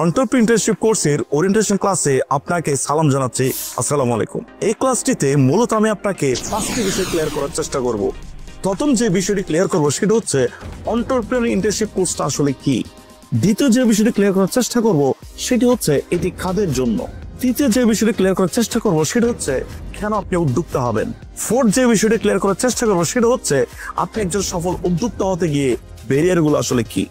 Entrepreneurship কোর্সের orientation ক্লাসে আপনাকে সালাম জানাচ্ছি। আসসালামু আলাইকুম। এই ক্লাসটিতে মূলত আমি আপনাকে 5টি বিষয় ক্লিয়ার করার চেষ্টা করব। প্রথম যে বিষয়টি ক্লিয়ার করব সেটা হচ্ছে এন্টারপ্রেনিউরশিপ কোর্সটা আসলে কি। দ্বিতীয় যে বিষয়টি ক্লিয়ার করার চেষ্টা করব সেটি হচ্ছে এটি কাদের জন্য। তৃতীয় যে বিষয়টি ক্লিয়ার করার চেষ্টা করব সেটা হচ্ছে কেন আপনি উদ্যোক্তা হবেন। ফোর্থ যে বিষয়টি ক্লিয়ার করার চেষ্টা করব সেটা হচ্ছে আপনি একজন সফল উদ্যোক্তা হতে গিয়ে ব্যারিয়ারগুলো আসলে কি।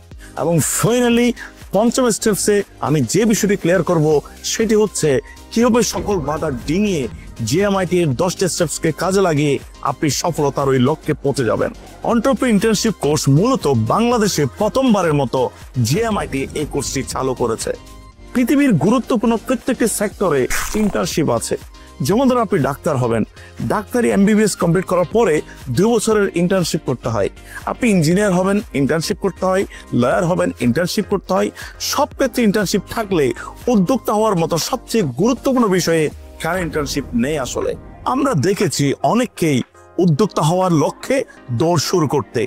এবং ফাইনালি পঞ্চম স্টেপসে আমি যে বিষয়টি ক্লিয়ার করব সেটি হচ্ছে কিভাবে সকল বাধা ডিঙিয়ে জিএমআইটি এর 10টি স্টেপসকে কাজে লাগিয়ে আপনি সফলতার ওই লক্ষ্যে পৌঁছে যাবেন। এন্টারপ্রেনিউরশিপ কোর্স মূলত বাংলাদেশে প্রথমবারের মতো জিএমআইটি এই কোর্সটি চালু করেছে। পৃথিবীর গুরুত্বপূর্ণ প্রত্যেকটি সেক্টরে ইন্টার্নশিপ আছে। যেমন ধরুন আপনি ডাক্তার হবেন, ডাক্তারি এমবিবিএস কমপ্লিট করার পরে 2 বছরের ইন্টার্নশিপ করতে হয়। আপনি ইঞ্জিনিয়ার হবেন, ইন্টার্নশিপ করতে হয়। লয়ার হবেন, ইন্টার্নশিপ করতে হয়। সব ক্ষেত্রে ইন্টার্নশিপ থাকলে উদ্যোক্তা হওয়ার মতো সবচেয়ে গুরুত্বপূর্ণ বিষয়ে কার ইন্টার্নশিপ নেই। আসলে আমরা দেখেছি অনেককেই উদ্যোক্তা হওয়ার লক্ষ্যে দৌড় শুরু করতে,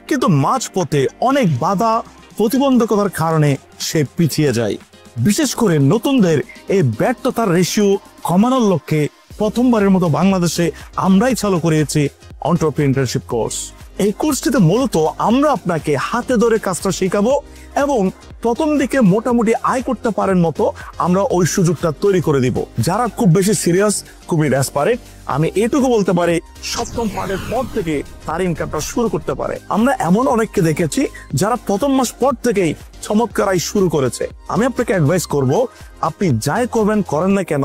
কিন্তু মাঝপথে অনেক বাধা প্রতিবন্ধকতার কারণে সে পিছিয়ে যায়। বিশেষ করে নতুনদের এই ব্যর্থতার রেশিও কমানোর লক্ষ্যে প্রথমবারের মতো বাংলাদেশে আমরাই চালু করেছি এন্টারপ্রেনিউরশিপ কোর্স। এই কোর্সটিতে মূলত আমরা আপনাকে হাতে ধরে কাজটা শেখাবো এবং প্রথম দিকে মোটামুটি আয় করতে পারেন মতো আমরা ওই সুযোগটা তৈরি করে দিব। যারা খুব বেশি সিরিয়াস, খুবই ডেসপারেট, আমি এটুকু বলতে পারি সপ্তম পার্টের পর থেকে তার ইনকামটা শুরু করতে পারে। আমরা এমন অনেককে দেখেছি যারা প্রথম মাস পর থেকেই চমৎকার আয় শুরু করেছে। আমি আপনাকে অ্যাডভাইস করব, আপনি যাই করবেন করেন না কেন,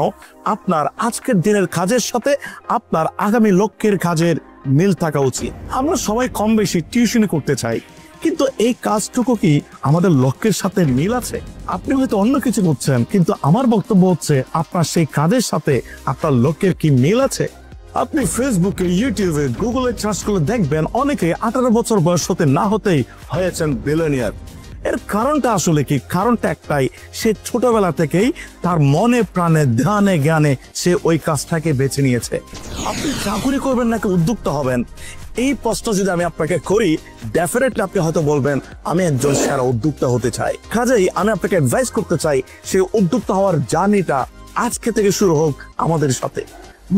আপনার আজকের দিনের কাজের সাথে আপনার আগামী লক্ষ্যের কাজের মিল থাকা উচিত। আমরা সবাই কম বেশি টিউশনি করতে চাই, কিন্তু এই কাজটুকু কি আমাদের লক্ষ্যের সাথে মিল আছে? আপনি হয়তো অন্য কিছু করছেন, কিন্তু আমার বক্তব্য হচ্ছে আপনার সেই কাজের সাথে আপনার লক্ষ্যের কি মিল আছে? আপনি ফেসবুকে, ইউটিউবে, গুগলে সার্চ করলে দেখবেন অনেকে 18 বছর বয়স হতে না হতেই হয়েছেন বিলিয়নিয়ার। এর কারণটা আসলে কি? কারণটা একটাই, সে ছোটবেলা থেকেই তার মনে প্রাণে ধ্যানে জ্ঞানে সে ওই কাজটাকে বেছে নিয়েছে। আপনি চাকরি করবেন নাকি উদ্যোক্তা হবেন, এই প্রশ্ন যদি আমি আপনাকে করি, ডেফিনেটলি আপনি হয়তো বলবেন আমি একজন সেরা উদ্যোক্তা হতে চাই। কাজেই আমি আপনাকে অ্যাডভাইস করতে চাই সেই উদ্যোক্তা হওয়ার জার্নিটা আজকে থেকে শুরু হোক আমাদের সাথে।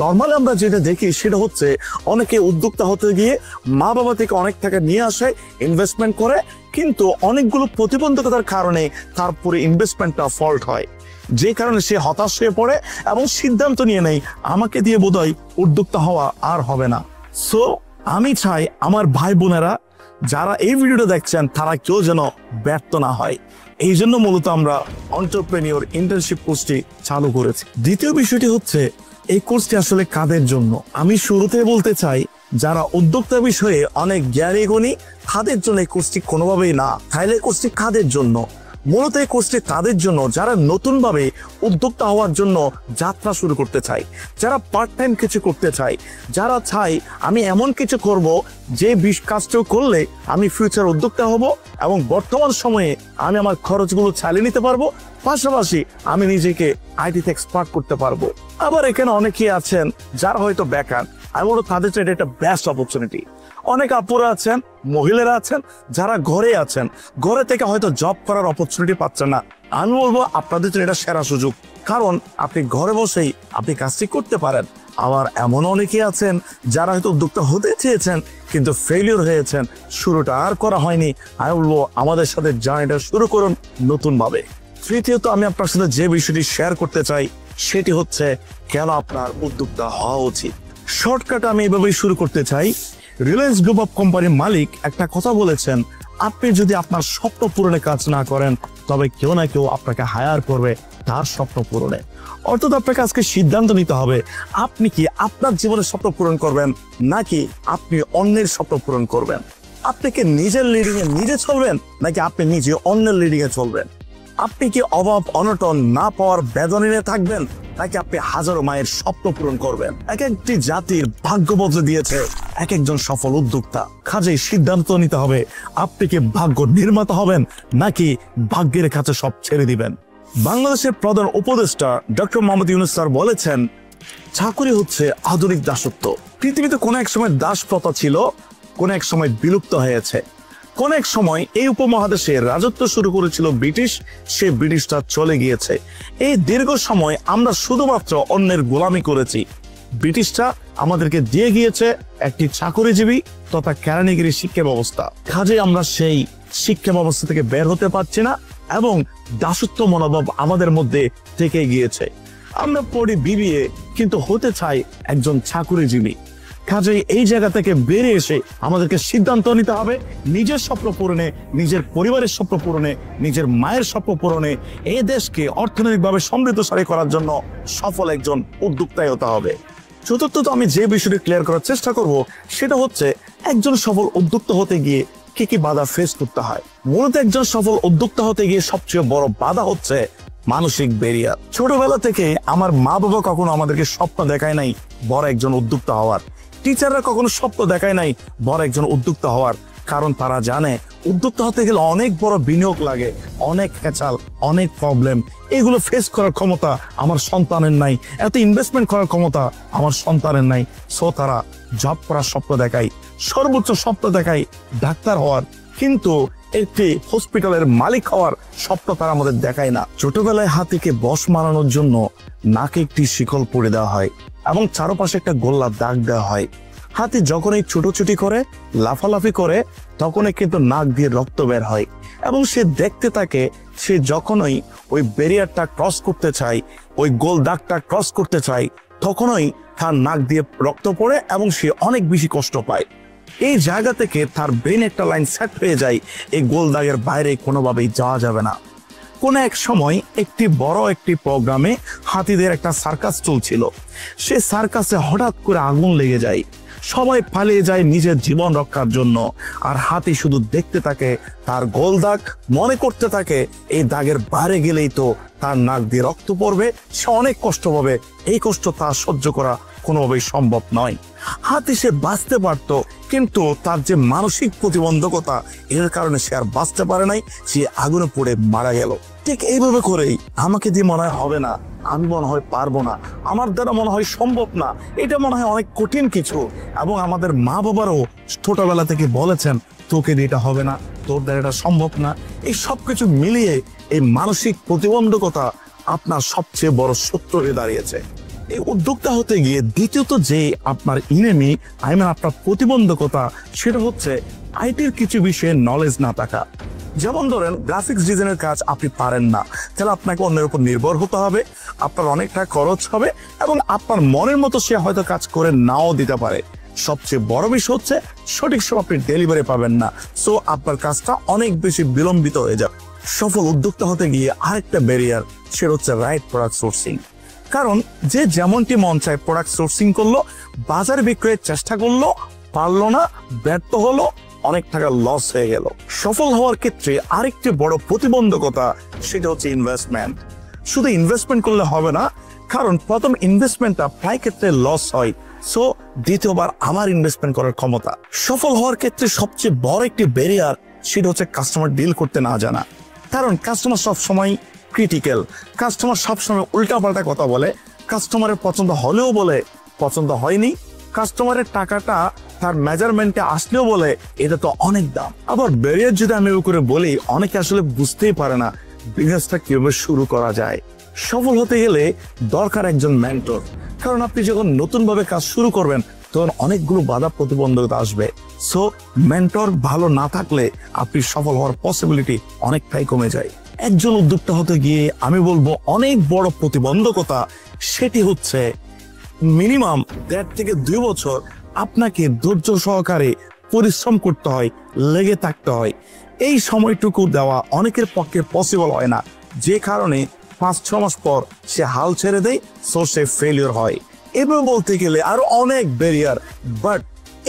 নর্মালি আমরা যেটা দেখি সেটা হচ্ছে অনেকে উদ্যোক্তা হতে গিয়ে মা বাবা থেকে অনেক টাকা নিয়ে আসে, ইনভেস্টমেন্ট করে, কিন্তু অনেকগুলো প্রতিবন্ধকতার কারণে তারপরে ইনভেস্টমেন্টটা ফল্ট হয়, যে কারণে সে হতাশ হয়ে পড়ে এবং সিদ্ধান্ত নিয়ে নেয় আমাকে দিয়ে বোধহয় উদ্যোক্তা হওয়া আর হবে না। সো আমি চাই আমার ভাই বোনেরা যারা এই ভিডিওটা দেখছেন তারা কেউ যেন ব্যর্থ না হয়। এই জন্য মূলত আমরা এন্টারপ্রেনিউর ইন্টার্নশিপ কোর্সটি চালু করেছি। দ্বিতীয় বিষয়টি হচ্ছে এই কোর্সটি আসলে কাদের জন্য। আমি শুরুতে বলতে চাই যারা উদ্যোক্তা বিষয়ে অনেক জ্ঞানী গুণী তাদের জন্য এই কোর্সটি কোনোভাবেই না। তাহলে কোর্সটি কাদের জন্য? মূলত এই কোর্সটি তাদের জন্য যারা নতুনভাবে উদ্যোক্তা হওয়ার জন্য যাত্রা শুরু করতে চায়, যারা পার্ট টাইম কিছু করতে চায়, যারা চায় আমি এমন কিছু করব যে কাজটা করলে আমি ফিউচার উদ্যোক্তা হব এবং বর্তমান সময়ে আমি আমার খরচগুলো চালিয়ে নিতে পারবো, পাশাপাশি আমি নিজেকে আইটিতে এক্সপার্ট করতে পারবো। আবার এখানে অনেকেই আছেন যারা হয়তো বেকার, আমি বলবো তাদের জন্য এটা একটা বেস্ট অপরচুনিটি। অনেক আপুরা আছেন, মহিলারা আছেন যারা ঘরে আছেন, ঘরে থেকে হয়তো জব করার অপরচুনিটি পাচ্ছেন না। আমি বলবো আপনাদের জন্য এটা সেরা সুযোগ, কারণ আপনি ঘরে বসেই আপনি কাজটি করতে পারেন। আবার এমন অনেকেই আছেন যারা হয়তো উদ্যোক্তা হতে চেয়েছেন কিন্তু ফেলিওর হয়েছেন, শুরুটা আর করা হয়নি। আমি বলবো আমাদের সাথে জার্নিটা শুরু করুন নতুন ভাবে। তৃতীয়ত আমি আপনার সাথে যে বিষয়টি শেয়ার করতে চাই সেটি হচ্ছে কেন আপনার উদ্যোক্তা হওয়া উচিত। শর্টকাট আমি এভাবেই শুরু করতে চাই। রিলায়েন্স গ্রুপ অফ কোম্পানির মালিক একটা কথা বলেছেন, আপনি যদি আপনার স্বপ্ন পূরণে কাজ না করেন তবে কেউ না কেউ আপনাকে হায়ার করবে তার স্বপ্ন পূরণে। অর্থাৎ আপনাকে আজকে সিদ্ধান্ত নিতে হবে আপনি কি আপনার জীবনের স্বপ্ন পূরণ করবেন নাকি আপনি অন্যের স্বপ্ন পূরণ করবেন। আপনি কি নিজের লিডিং এ নিজে চলবেন নাকি আপনি নিজে অন্যের লিডিং এ চলবেন। আপনি কি অভাব অনটন না পাওয়ার বেদনীতে থাকবেন নাকি আপনি হাজারো মায়ের স্বপ্ন পূরণ করবেন। এক একটি জাতির ভাগ্য বদলে দিয়েছে এক একজন সফল উদ্যোক্তা। কাজেই সিদ্ধান্ত নিতে হবে আপনি কি ভাগ্য নির্মাতা হবেন নাকি ভাগ্যের কাছে সব ছেড়ে দিবেন। বাংলাদেশের প্রধান উপদেষ্টা ডক্টর মোহাম্মদ ইউনূস স্যার বলেছেন, চাকরি হচ্ছে আধুনিক দাসত্ব। পৃথিবীতে কোনো এক সময় দাস প্রথা ছিল, কোনো এক সময় বিলুপ্ত হয়েছে। কোন এক সময় এই উপমহাদেশে রাজত্ব শুরু করেছিল ব্রিটিশ, সে ব্রিটিশটা চলে গিয়েছে। এই দীর্ঘ সময় আমরা শুধুমাত্র অন্যের গোলামি করেছি। ব্রিটিশরা আমাদেরকে দিয়ে গিয়েছে একটি চাকরিজীবী তথা কেরানিগিরি শিক্ষা ব্যবস্থা। কাজে আমরা সেই শিক্ষা ব্যবস্থা থেকে বের হতে পারছি না এবং দাসত্ব মনোভাব আমাদের মধ্যে থেকে গিয়েছে। আমরা পড়ি বিবিএ, কিন্তু হতে চাই একজন চাকরিজীবী। কাজেই এই জায়গা থেকে বেরিয়ে এসে আমাদেরকে সিদ্ধান্ত নিতে হবে নিজের স্বপ্ন পূরণে, নিজের পরিবারের স্বপ্ন পূরণে, নিজের মায়ের স্বপ্ন পূরণে, এই দেশকে অর্থনৈতিকভাবে সমৃদ্ধশালী করার জন্য সফল একজন উদ্যোক্তাই হতে হবে। চতুর্থত আমি যে বিষয়টি ক্লিয়ার করার চেষ্টা করব সেটা হচ্ছে একজন সফল উদ্যোক্তা হতে গিয়ে কি কি বাধা ফেস করতে হয়। মূলত একজন সফল উদ্যোক্তা হতে গিয়ে সবচেয়ে বড় বাধা হচ্ছে মানসিক ব্যারিয়ার। ছোটবেলা থেকে আমার মা বাবা কখনো আমাদেরকে স্বপ্ন দেখায় নাই বড় একজন উদ্যোক্তা হওয়ার। টিচাররা কখনো স্বপ্ন দেখায় নাই বড় একজন উদ্যোক্তা হওয়ার, কারণ তারা জানে উদ্যোক্তা হতে গেলে অনেক বড় বিনিয়োগ লাগে, অনেক খেচাল, অনেক প্রবলেম। এগুলো ফেস করার ক্ষমতা আমার সন্তানের নাই, এত ইনভেস্টমেন্ট করার ক্ষমতা আমার সন্তানের নাই। সো তারা জব করার স্বপ্ন দেখায়, সর্বোচ্চ স্বপ্ন দেখায় ডাক্তার হওয়ার, কিন্তু একটি হসপিটালের মালিক হওয়ার স্বপ্ন তারা আমাদের দেখায় না। ছোটবেলায় হাতিকে বশ মারানোর জন্য নাকে একটি শিকল পরে দেওয়া হয় এবং চারপাশে একটা গোল্লা দাগ দেওয়া হয়। হাতি যখনই ছুটোছুটি করে, লাফালাফি করে, তখনই কিন্তু নাক দিয়ে রক্ত বের হয় এবং সে দেখতে থাকে সে যখনই ওই ব্যারিয়ারটা ক্রস করতে চায়, ওই গোল দাগটা ক্রস করতে চায়, তখনই তার নাক দিয়ে রক্ত পড়ে এবং সে অনেক বেশি কষ্ট পায়। এই জায়গা থেকে তার ব্রেন একটা লাইন সেট হয়ে যায়, এই গোল দাগের বাইরে কোনোভাবেই যাওয়া যাবে না। কোন এক সময় একটি বড় একটি প্রোগ্রামে হাতিদের একটা সার্কাস চলছিল। সে সার্কাসে হঠাৎ করে আগুন লেগে যায়, সবাই পালিয়ে যায় নিজের জীবন রক্ষার জন্য, আর হাতি শুধু দেখতে থাকে তার গোল দাগ, মনে করতে থাকে এই দাগের বাইরে গেলেই তো তার নাক দিয়ে রক্ত পড়বে, সে অনেক কষ্ট পাবে, এই কষ্ট তার সহ্য করা কোনোভাবেই সম্ভব নয়। হাতি সে বাঁচতে পারতো, কিন্তু তার যে মানসিক প্রতিবন্ধকতা, এর কারণে সে আর বাঁচতে পারে নাই, সে আগুনে পড়ে মারা গেল। ঠিক এইভাবে করেই আমাকে দিয়ে মনে হয় হবে না, আমি মনে হয় পারবো না, আমার দ্বারা মনে হয় সম্ভব না, এটা মনে হয় অনেক কঠিন কিছু। এবং আমাদের মা বাবারও ছোটবেলা থেকে বলেছেন তোকে দিয়ে এটা হবে না, তোর দ্বারা এটা সম্ভব না। এই সবকিছু মিলিয়ে এই মানসিক প্রতিবন্ধকতা আপনার সবচেয়ে বড় শত্রু হয়ে দাঁড়িয়েছে। এই উদ্যোক্তা হতে গিয়ে দ্বিতীয়ত যে আপনার ইনেমি, আপনার প্রতিবন্ধকতা, সেটা হচ্ছে আইটির কিছু বিষয়ে নলেজ না থাকা। যেমন ধরেন গ্রাফিক্স ডিজাইনের কাজ আপনি পারেন না, তাহলে আপনাকে অন্যের উপর নির্ভর হতে হবে, আপনার অনেকটা খরচ হবে এবং আপনার মনের মতো সে হয়তো কাজ করে নাও দিতে পারে। সবচেয়ে বড় বিষয় হচ্ছে সঠিক সময় আপনি ডেলিভারি পাবেন না, সো আপনার কাজটা অনেক বেশি বিলম্বিত হয়ে যাবে। সফল উদ্যোক্তা হতে গিয়ে আরেকটা ব্যারিয়ার, সেটা হচ্ছে রাইট প্রোডাক্ট সোর্সিং। কারণ যে যেমনটি মন চায় প্রোডাক্ট সোর্সিং করলো, বাজারে বিক্রয়ের চেষ্টা করলো, পারলো না, ব্যর্থ হলো, অনেক টাকা লস হয়ে গেল। সফল হওয়ার ক্ষেত্রে আরেকটি বড় প্রতিবন্ধকতা, সেটা হচ্ছে ইনভেস্টমেন্ট। শুধু ইনভেস্টমেন্ট করলে হবে না, কারণ প্রথম ইনভেস্টমেন্টটা প্রায় ক্ষেত্রে লস হয়, সো দ্বিতীয়বার আবার ইনভেস্টমেন্ট করার ক্ষমতা। সফল হওয়ার ক্ষেত্রে সবচেয়ে বড় একটি ব্যারিয়ার, সেটা হচ্ছে কাস্টমার ডিল করতে না জানা। কারণ কাস্টমার সবসময় ক্রিটিক্যাল, কাস্টমার সবসময় উল্টাপাল্টা কথা বলে, কাস্টমারের পছন্দ হলেও বলে পছন্দ হয়নি, কাস্টমারের টাকাটা তার মেজারমেন্টে আসলেও বলে এটা তো অনেক দাম। আবার ব্যারিয়ার যদি আমি করে বলি, অনেকে আসলে বুঝতেই পারে না বিজনেসটা কিভাবে শুরু করা যায়। সফল হতে গেলে দরকার একজন মেন্টর, কারণ আপনি যখন নতুন ভাবে কাজ শুরু করবেন তখন অনেকগুলো বাধা প্রতিবন্ধকতা আসবে। সো মেন্টর ভালো না থাকলে আপনি সফল হওয়ার পসিবিলিটি অনেকটাই কমে যায়। একজন উদ্যোক্তা হতে গিয়ে আমি বলবো অনেক বড় প্রতিবন্ধকতা, সেটি হচ্ছে মিনিমাম 1.5 থেকে 2 বছর আপনাকে ধৈর্য সহকারে পরিশ্রম করতে হয়, লেগে থাকতে হয়। এই সময়টুকু দেওয়া অনেকের পক্ষে পসিবল হয় না, যে কারণে 5-6 মাস পর সে হাল ছেড়ে দেয়, সো সে ফেলিওর হয়। এবার বলতে গেলে আরো অনেক ব্যারিয়ার, বাট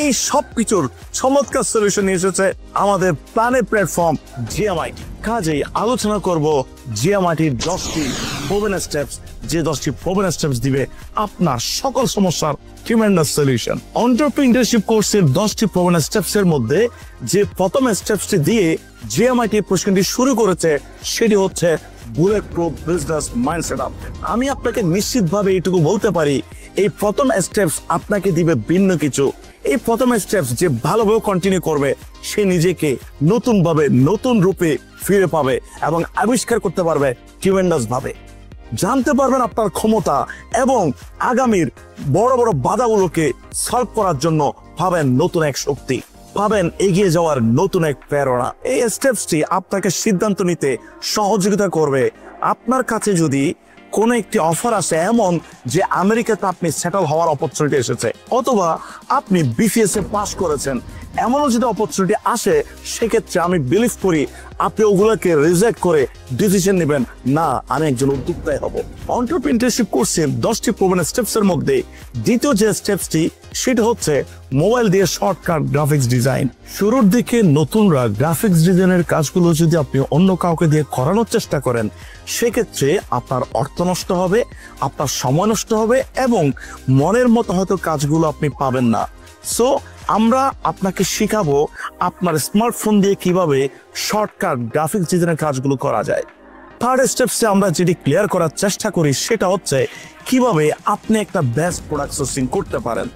এই সব কিছুর চমৎকার সলিউশন নিয়ে এসেছে আমাদের প্ল্যানেট প্ল্যাটফর্ম জিএমআইটি। কাজেই আলোচনা করব জিএমআইটির 10টি প্রোভেন স্টেপস, যে 10টি প্রোভেন স্টেপস দিবে আপনার সকল সমস্যার ট্রিমেন্ডাস সলিউশন। এন্টারপ্রেনিউরশিপ কোর্সের 10টি প্রোভেন স্টেপস এর মধ্যে যে প্রথম স্টেপসটি দিয়ে জিএমআইটি প্রশিক্ষণটি শুরু করেছে, সেটি হচ্ছে bullet proof business mindset up. আমি আপনাকে নিশ্চিতভাবে এইটুকু বলতে পারি, এই প্রথম স্টেপস আপনাকে দিবে ভিন্ন কিছু। এই প্রথম স্টেপস যে ভালোভাবে কন্টিনিউ করবে সে নিজেকে নতুনভাবে নতুন রূপে ফিরে পাবে এবং আবিষ্কার করতে পারবে ট্রিমেন্ডাস ভাবে। জানতে পারবেন আপনার ক্ষমতা এবং আগামীর বড় বড় বাধাগুলোকে সলভ করার জন্য পাবেন নতুন এক শক্তি, পাবেন এগিয়ে যাওয়ার নতুন এক প্রেরণা। এই স্টেপসটি আপনাকে সিদ্ধান্ত নিতে সহযোগিতা করবে। আপনার কাছে যদি কোনো একটি অফার আসে এমন যে আমেরিকাতে আপনি সেটেল হওয়ার অপরচুনিটি এসেছে, অথবা আপনি বিসিএস এ পাস করেছেন, এমনও যদি অপরচুনিটি আসে, সেক্ষেত্রে আমি বিলিভ করি আপনি ওগুলোকে রিজেক্ট করে ডিসিশন নেবেন, না আমি একজন উদ্যোক্তাই হব। এন্টারপ্রেনারশিপ কোর্সে 10টি প্রবণ স্টেপসের মধ্যে দ্বিতীয় যে স্টেপসটি সেটা হচ্ছে মোবাইল দিয়ে শর্টকাট গ্রাফিক্স ডিজাইন। শুরুর দিকে নতুনরা গ্রাফিক্স ডিজাইনের কাজগুলো যদি আপনি অন্য কাউকে দিয়ে করানোর চেষ্টা করেন, সেক্ষেত্রে আপনার অর্থ নষ্ট হবে, আপনার সময় নষ্ট হবে এবং মনের মতো হয়তো কাজগুলো আপনি পাবেন না। সো আমরা আপনাকে শিখাবো আপনার স্মার্টফোন দিয়ে কিভাবে শর্টকাট গ্রাফিক্স ডিজাইনের কাজগুলো করা যায়। থার্ড স্টেপসে আমরা যেটি ক্লিয়ার করার চেষ্টা করি সেটা হচ্ছে কিভাবে আপনি একটা বেস্ট প্রোডাক্ট সোর্সিং করতে পারেন।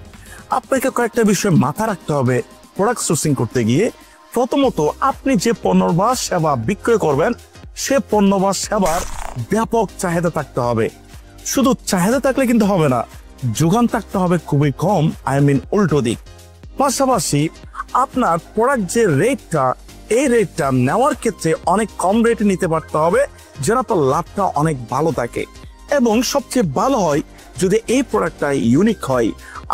আপনাকে কয়েকটা বিষয় মাথা রাখতে হবে প্রোডাক্ট সোর্সিং করতে গিয়ে। প্রথমত, আপনি যে পণ্য বা সেবা বিক্রয় করবেন সে পণ্য বা সেবার ব্যাপক চাহিদা থাকতে হবে। শুধু চাহিদা থাকলে কিন্তু হবে না, যোগান থাকতে হবে খুবই কম, উল্টো দিক। পাশাপাশি আপনার প্রোডাক্ট যে রেটটা, এই রেটটা নেওয়ার ক্ষেত্রে অনেক কম রেটে নিতে পারতে হবে যেন আপনার লাভটা অনেক ভালো থাকে। এবং সবচেয়ে ভালো হয় যদি এই প্রোডাক্টটা ইউনিক হয়।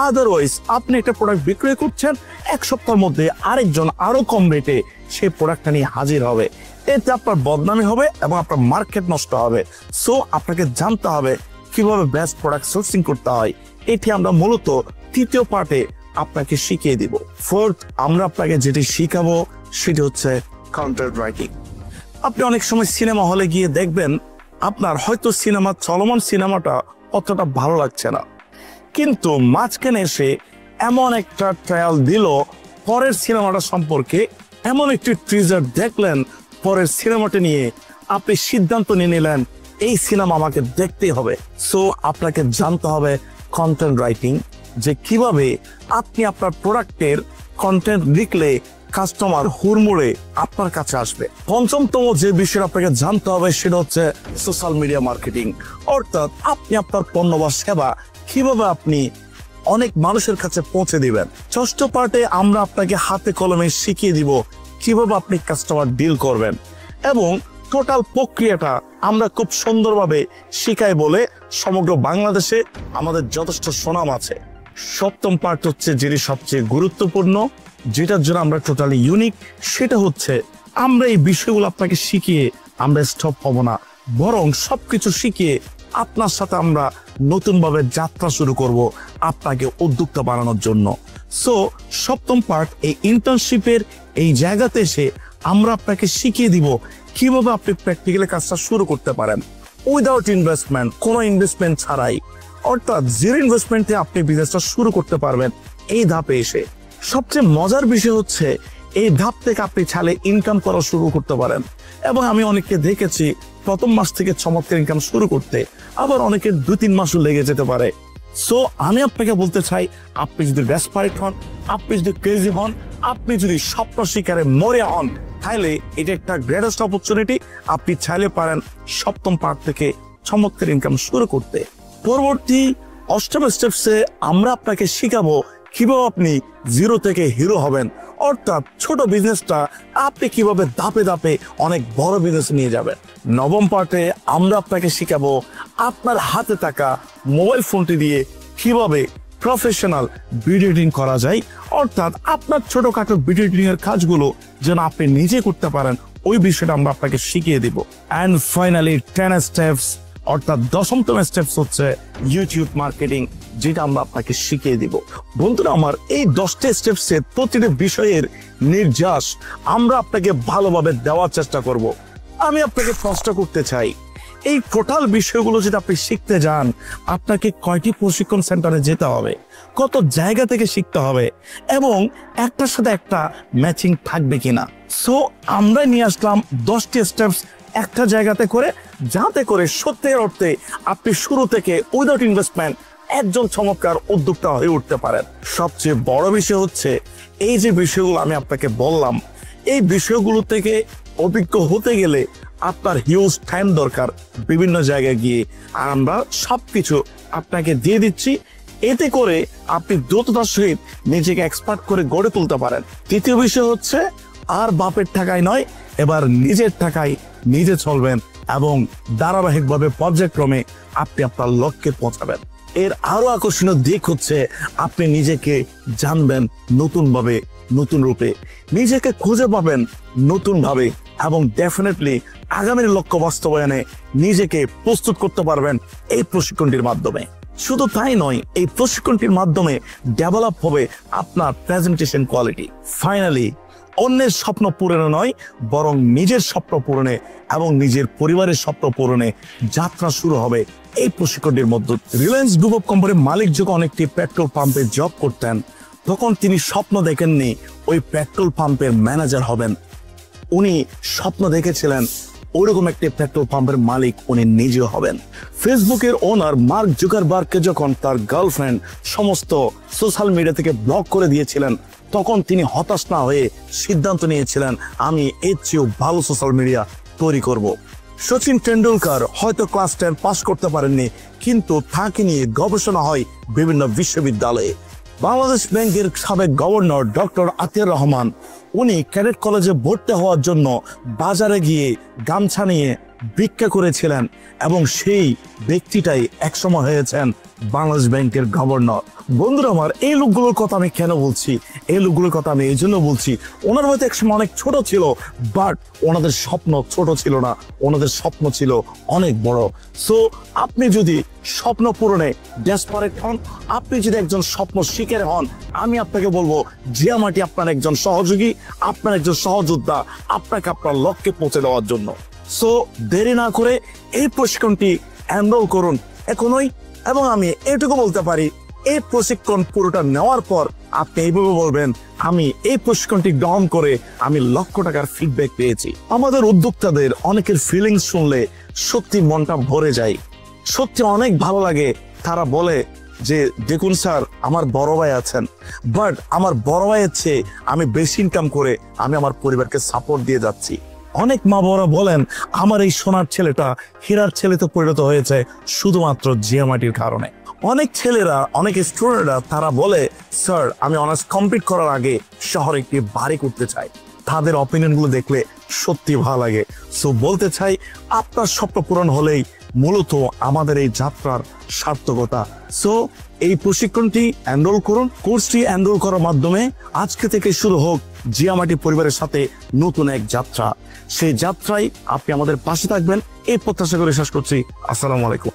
আদারওয়াইজ আপনি একটা প্রোডাক্ট বিক্রয় করছেন, এক সপ্তাহের মধ্যে আরেকজন আরো কম রেটে সেই প্রোডাক্টটা নিয়ে হাজির হবে, এতে আপনার বদনামি হবে এবং আপনার মার্কেট নষ্ট হবে। সো আপনাকে জানতে হবে কিভাবে বেস্ট প্রোডাক্ট সোর্সিং করতে হয়। এটি আমরা মূলত তৃতীয় পার্টে আপনাকে শিখিয়ে দিব। ফোর্থ, আমরা আপনাকে যেটি শিখাবো সেটি হচ্ছে কন্টেন্ট রাইটিং। আপনি অনেক সময় সিনেমা হলে গিয়ে দেখবেন আপনার হয়তো চলমান সিনেমাটা অতটা ভালো লাগছে না, কিন্তু মাঝখানে এসে এমন একটা ট্রায়াল দিল পরের সিনেমাটা সম্পর্কে, এমন একটি ট্রিজার দেখলেন পরের সিনেমাটা নিয়ে, আপনি সিদ্ধান্ত নিয়ে নিলেন এই সিনেমা আমাকে দেখতেই হবে। সো আপনাকে জানতে হবে কন্টেন্ট রাইটিং, যে কিভাবে আপনি আপনার প্রোডাক্টের কন্টেন্ট লিখলে কাস্টমার হুড়মুড়ে আপনার কাছে আসবে। পঞ্চমতম যে বিষয় আপনাকে জানতে হবে সেটা হচ্ছে সোশ্যাল মিডিয়া মার্কেটিং, অর্থাৎ আপনি আপনার পণ্য বা সেবা কিভাবে আপনি অনেক মানুষের কাছে পৌঁছে দিবেন। ষষ্ঠ পার্টে আমরা আপনাকে হাতে কলমে শিখিয়ে দিব কিভাবে আপনি কাস্টমার ডিল করবেন এবং টোটাল প্রক্রিয়াটা আমরা খুব সুন্দরভাবে শিখাই বলে সমগ্র বাংলাদেশে আমাদের যথেষ্ট সুনাম আছে। সপ্তম পার্ট হচ্ছে যেটি সবচেয়ে গুরুত্বপূর্ণ, যেটার জন্য আমরা টোটালি ইউনিক, সেটা হচ্ছে আমরা এই বিষয়গুলো আপনাকে শিখিয়ে আমরা স্টপ হব না, বরং সবকিছু শিখিয়ে আপনার সাথে আমরা নতুনভাবে যাত্রা শুরু করব আপনাকে উদ্যোক্তা বানানোর জন্য। সো সপ্তম পার্ট, এই ইন্টার্নশিপের এই জায়গাতে এসে আমরা আপনাকে শিখিয়ে দিব কিভাবে আপনি প্র্যাকটিক্যালি কাজটা শুরু করতে পারেন উইদাউট ইনভেস্টমেন্ট, কোনো ইনভেস্টমেন্ট ছাড়াই, অর্থাৎ জিরো ইনভেস্টমেন্টে আপনি বিজনেসটা শুরু করতে পারবেন এই ধাপে এসে। সবচেয়ে মজার বিষয় হচ্ছে এই ধাপ থেকে আপনি চাইলে ইনকাম করা শুরু করতে পারেন, এবং আমি অনেককে দেখেছি প্রথম মাস থেকে চমৎকার ইনকাম শুরু করতে, আবার অনেকের 2-3 মাসও লেগে যেতে পারে। সো আমি আপনাকে বলতে চাই, আপনি যদি ডেসপারেট হন, আপনি যদি ক্রেজি হন, আপনি যদি স্বপ্ন শিকারে মরে হন, তাহলে এটা একটা গ্রেটেস্ট অপরচুনিটি। আপনি চাইলে পারেন সপ্তম পার্ট থেকে চমৎকার ইনকাম শুরু করতে। পরবর্তী অষ্টম স্টেপসে আমরা আপনাকে শিখাবো কিভাবে আপনি জিরো থেকে হিরো হবেন, অর্থাৎ ছোট বিজনেসটা আপনি কিভাবে ধাপে ধাপে অনেক বড় বিজনেস নিয়ে যাবেন। নবম পার্টে আমরা আপনাকে শিখাবো আপনার হাতে থাকা মোবাইল ফোনটি দিয়ে কিভাবে প্রফেশনাল ভিডিও এডিটিং করা যায়, অর্থাৎ আপনার ছোটখাটো ভিডিও এডিটিং এর কাজগুলো যেন আপনি নিজে করতে পারেন, ওই বিষয়টা আমরা আপনাকে শিখিয়ে দিব। অ্যান্ড ফাইনালি 10 স্টেপস, অর্থাৎ 10তম স্টেপস হচ্ছে ইউটিউব মার্কেটিং, যেটা আমরা আপনাকে শিখিয়ে দিব। বন্ধুরা আমার, এই 10টা স্টেপসের প্রতিটি বিষয়ের নির্যাস আমরা আপনাকে ভালোভাবে দেওয়ার চেষ্টা করব। আমি আপনাকে প্রশ্ন করতে চাই, এই টোটাল বিষয়গুলো যদি আপনি শিখতে যান, আপনাকে কয়টি প্রশিক্ষণ সেন্টারে যেতে হবে, কত জায়গা থেকে শিখতে হবে, এবং একটার সাথে একটা ম্যাচিং থাকবে কিনা। সো আমরা নিয়ে আসলাম 10টি স্টেপস একটা জায়গাতে করে, যাতে করে সত্যের অর্থে আপনি শুরু থেকে উইদাউট ইনভেস্টমেন্ট একজন চমৎকার উদ্যোক্তা হয়ে উঠতে পারেন। সবচেয়ে বড় বিষয় হচ্ছে এই যে বিষয়গুলো আমি আপনাকে বললাম, এই বিষয়গুলো থেকে অভিজ্ঞ হতে গেলে আপনার হিউজ টাইম দরকার বিভিন্ন জায়গায় গিয়ে, আর আমরা সবকিছু আপনাকে দিয়ে দিচ্ছি। এতে করে আপনি দ্রুততার সহিত নিজেকে এক্সপার্ট করে গড়ে তুলতে পারেন। তৃতীয় বিষয় হচ্ছে আর বাপের টাকায় নয়, এবার নিজের টাকায় নিজে চলবেন এবং ধারাবাহিকভাবে পর্যায়ক্রমে আপনি আপনার লক্ষ্যে পৌঁছাবেন। এর আরো আকর্ষণীয় দিক হচ্ছে আপনি নিজেকে জানবেন নতুন ভাবে, নতুন রূপে নিজেকে খুঁজে পাবেন নতুন ভাবে, এবং ডেফিনেটলি আগামীর লক্ষ্য বাস্তবায়নে নিজেকে প্রস্তুত করতে পারবেন এই প্রশিক্ষণটির মাধ্যমে। শুধু তাই নয়, এই প্রশিক্ষণটির মাধ্যমে ডেভেলপ হবে আপনার প্রেজেন্টেশন কোয়ালিটি। ফাইনালি অন্যের স্বপ্ন পূরণে নয়, বরং নিজের স্বপ্ন পূরণে এবং নিজের পরিবারের স্বপ্ন পূরণে যাত্রা শুরু হবে এই প্রশিক্ষণটির মধ্যে। রিলায়েন্স গ্রুপ অফ কোম্পানির মালিক যখন একটি পেট্রোল পাম্পে জব করতেন, তখন তিনি স্বপ্ন দেখেননি ওই পেট্রোল পাম্পের ম্যানেজার হবেন। উনি স্বপ্ন দেখেছিলেন ওরকম একটি পেট্রোল পাম্পের মালিক উনি নিজেও হবেন। ফেসবুকের ওনার মার্ক জুকারবার্গকে যখন তার গার্লফ্রেন্ড সমস্ত সোশ্যাল মিডিয়া থেকে ব্লক করে দিয়েছিলেন, তখন তিনি হতাশ না হয়ে সিদ্ধান্ত নিয়েছিলেন আমি এর চেয়েও ভালো সোশ্যাল মিডিয়া তৈরি করব। সচিন টেন্ডুলকার হয়তো ক্লাস 10 পাস করতে পারেননি, কিন্তু তাকে নিয়ে গবেষণা হয় বিভিন্ন বিশ্ববিদ্যালয়ে। বাংলাদেশ ব্যাংকের সাবেক গভর্নর ডক্টর আতিয়ার রহমান, উনি ক্যাডেট কলেজে ভর্তি হওয়ার জন্য বাজারে গিয়ে গামছা নিয়ে ভিক্ষা করেছিলেন, এবং সেই ব্যক্তিটাই একসময় হয়েছেন বাংলাদেশ ব্যাংকের গভর্নর। বন্ধুরা আমার, এই লোকগুলোর কথা আমি কেন বলছি? এই লোকগুলোর কথা আমি এই জন্য বলছি, ওনার হয়তো একসময় অনেক ছোট ছিল, বাট ওনাদের স্বপ্ন ছোট ছিল না, ওনাদের স্বপ্ন ছিল অনেক বড়। সো আপনি যদি স্বপ্ন পূরণে ডেসপারেট হন, আপনি যদি একজন স্বপ্ন শিকার হন, আমি আপনাকে বলবো জিয়ামাটি আপনার একজন সহযোগী, আপনার একজন সহযোদ্ধা, আপনাকে আপনার লক্ষ্যে পৌঁছে দেওয়ার জন্য। সো দেরি না করে এই প্রশিক্ষণটি এনরোল করুন এখনই। এবং আমি এটুকু বলতে পারি, এই প্রশিক্ষণ পুরোটা নেওয়ার পর আপনি এইভাবে বলবেন আমি এই প্রশিক্ষণটি গ্রহণ করে আমি লক্ষ টাকার ফিডব্যাক পেয়েছি। আমাদের উদ্যোক্তাদের অনেকের ফিলিংস শুনলে সত্যি মনটা ভরে যায়, সত্যি অনেক ভালো লাগে। তারা বলে যে দেখুন স্যার, আমার বড় ভাই আছেন, বাট আমার বড় ভাইয়ের চেয়ে আমি বেশি ইনকাম করে আমি আমার পরিবারকে সাপোর্ট দিয়ে যাচ্ছি। অনেক মা বাবারা বলেন আমার এই সোনার ছেলেটা হীরার ছেলেতে পরিণত হয়েছে শুধুমাত্র জিয়ামাটির কারণে। অনেক ছেলেরা, অনেক স্টুডেন্টরা তারা বলে স্যার আমি অনার্স কমপ্লিট করার আগে শহরে একটি বাড়ি করতে চাই। তাদের অপিনিয়ন গুলো দেখলে সত্যি ভালো লাগে। সো বলতে চাই, আপনার স্বপ্ন পূরণ হলেই মূলত আমাদের এই যাত্রার সার্থকতা। সো এই প্রশিক্ষণটি এনরোল করুন। কোর্সটি এনরোল করার মাধ্যমে আজকে থেকে শুরু হোক জিয়ামাটি পরিবারের সাথে নতুন এক যাত্রা। সেই যাত্রায় আপনি আমাদের পাশে থাকবেন এই প্রত্যাশা করে শেষ করছি। আসসালামু আলাইকুম।